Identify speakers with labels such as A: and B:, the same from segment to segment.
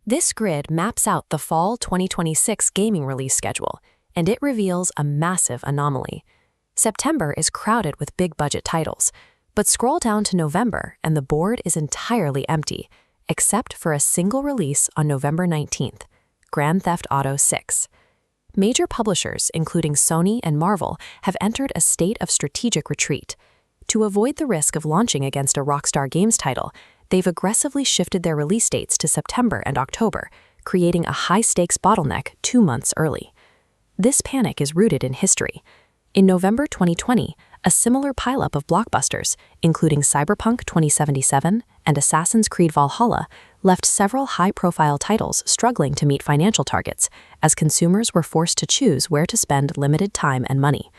A: This grid maps out the fall 2026 gaming release schedule, and it reveals a massive anomaly. September is crowded with big-budget titles, but scroll down to November and the board is entirely empty, except for a single release on November 19th, Grand Theft Auto 6. Major publishers, including Sony and Marvel, have entered a state of strategic retreat. To avoid the risk of launching against a Rockstar Games title, they've aggressively shifted their release dates to September and October, creating a high-stakes bottleneck 2 months early. This panic is rooted in history. In November 2020, a similar pileup of blockbusters, including Cyberpunk 2077 and Assassin's Creed Valhalla, left several high-profile titles struggling to meet financial targets, as consumers were forced to choose where to spend limited time and money.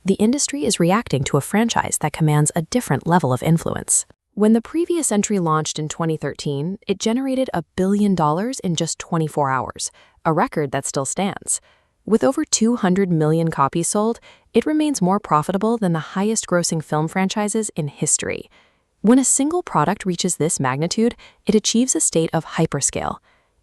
A: The industry is reacting to a franchise that commands a different level of influence. When the previous entry launched in 2013, it generated $1 billion in just 24 hours, a record that still stands. With over 200 million copies sold, it remains more profitable than the highest-grossing film franchises in history. When a single product reaches this magnitude, it achieves a state of hyperscale.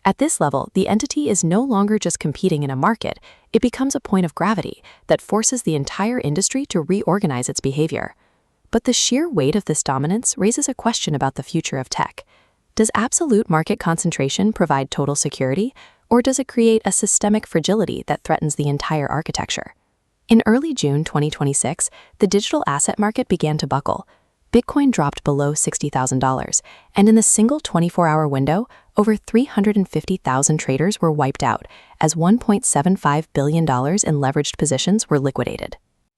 A: At this level, the entity is no longer just competing in a market, it becomes a point of gravity that forces the entire industry to reorganize its behavior. But the sheer weight of this dominance raises a question about the future of tech. Does absolute market concentration provide total security, or does it create a systemic fragility that threatens the entire architecture? In early June 2026, the digital asset market began to buckle. Bitcoin dropped below $60,000, and in the single 24-hour window, over 350,000 traders were wiped out, as $1.75 billion in leveraged positions were liquidated.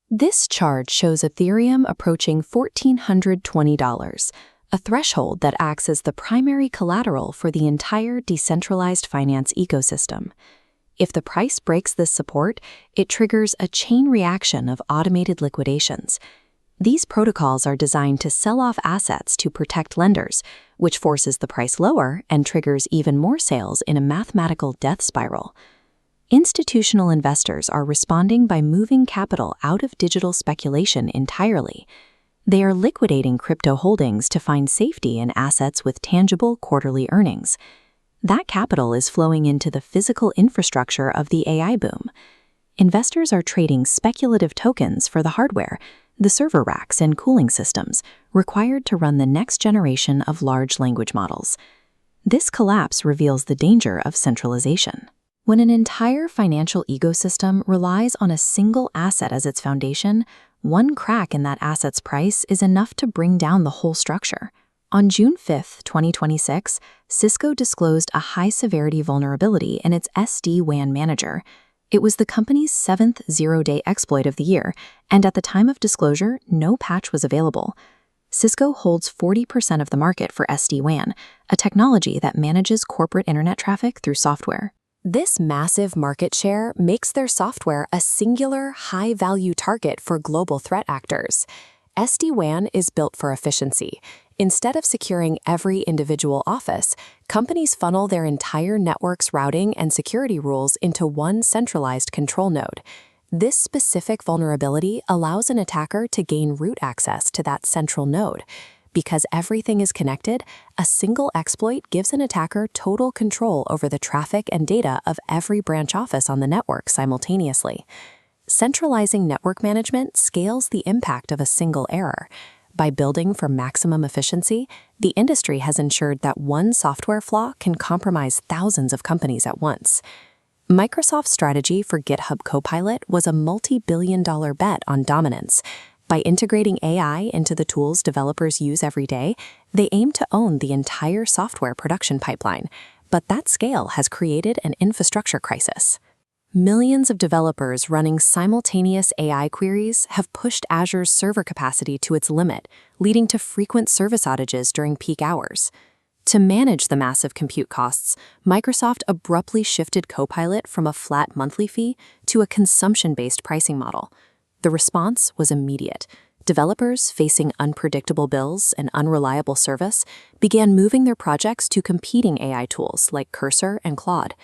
A: This chart shows Ethereum approaching $1,420, a threshold that acts as the primary collateral for the entire decentralized finance ecosystem. If the price breaks this support, it triggers a chain reaction of automated liquidations. These protocols are designed to sell off assets to protect lenders, which forces the price lower and triggers even more sales in a mathematical death spiral. Institutional investors are responding by moving capital out of digital speculation entirely. They are liquidating crypto holdings to find safety in assets with tangible quarterly earnings. That capital is flowing into the physical infrastructure of the AI boom. Investors are trading speculative tokens for the hardware, the server racks and cooling systems required to run the next generation of large language models. This collapse reveals the danger of centralization. When an entire financial ecosystem relies on a single asset as its foundation, one crack in that asset's price is enough to bring down the whole structure. On June 5, 2026, Cisco disclosed a high-severity vulnerability in its SD-WAN manager. It was the company's 7th zero-day exploit of the year, and at the time of disclosure, no patch was available. Cisco holds 40% of the market for SD-WAN, a technology that manages corporate internet traffic through software. This massive market share makes their software a singular, high-value target for global threat actors. SD-WAN is built for efficiency. Instead of securing every individual office, companies funnel their entire network's routing and security rules into one centralized control node. This specific vulnerability allows an attacker to gain root access to that central node. Because everything is connected, a single exploit gives an attacker total control over the traffic and data of every branch office on the network simultaneously. Centralizing network management scales the impact of a single error. By building for maximum efficiency, the industry has ensured that one software flaw can compromise thousands of companies at once. Microsoft's strategy for GitHub Copilot was a multi-billion-dollar bet on dominance. By integrating AI into the tools developers use every day, they aim to own the entire software production pipeline. But that scale has created an infrastructure crisis. Millions of developers running simultaneous AI queries have pushed Azure's server capacity to its limit, leading to frequent service outages during peak hours. To manage the massive compute costs, Microsoft abruptly shifted Copilot from a flat monthly fee to a consumption-based pricing model. The response was immediate. Developers facing unpredictable bills and unreliable service began moving their projects to competing AI tools like Cursor and Claude.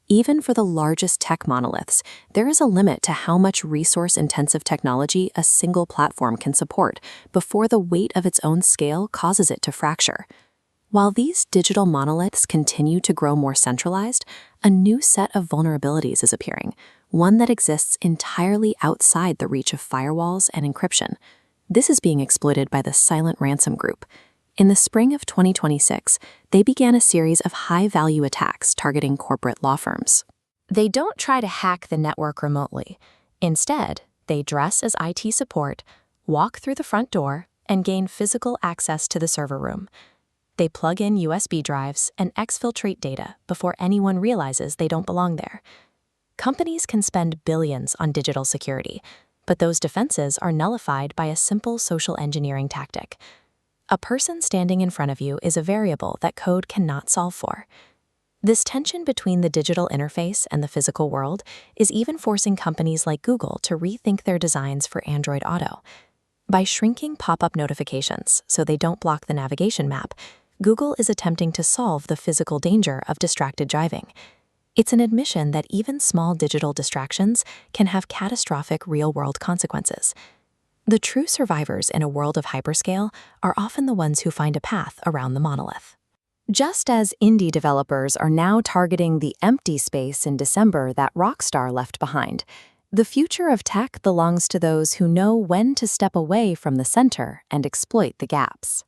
A: Even for the largest tech monoliths, there is a limit to how much resource-intensive technology a single platform can support before the weight of its own scale causes it to fracture. While these digital monoliths continue to grow more centralized, a new set of vulnerabilities is appearing, one that exists entirely outside the reach of firewalls and encryption. This is being exploited by the Silent Ransom Group. In the spring of 2026, they began a series of high-value attacks targeting corporate law firms. They don't try to hack the network remotely. Instead, they dress as IT support, walk through the front door, and gain physical access to the server room. They plug in USB drives and exfiltrate data before anyone realizes they don't belong there. Companies can spend billions on digital security, but those defenses are nullified by a simple social engineering tactic. A person standing in front of you is a variable that code cannot solve for. This tension between the digital interface and the physical world is even forcing companies like Google to rethink their designs for Android Auto. By shrinking pop-up notifications so they don't block the navigation map, Google is attempting to solve the physical danger of distracted driving. It's an admission that even small digital distractions can have catastrophic real-world consequences. The true survivors in a world of hyperscale are often the ones who find a path around the monolith. Just as indie developers are now targeting the empty space in December that Rockstar left behind, the future of tech belongs to those who know when to step away from the center and exploit the gaps.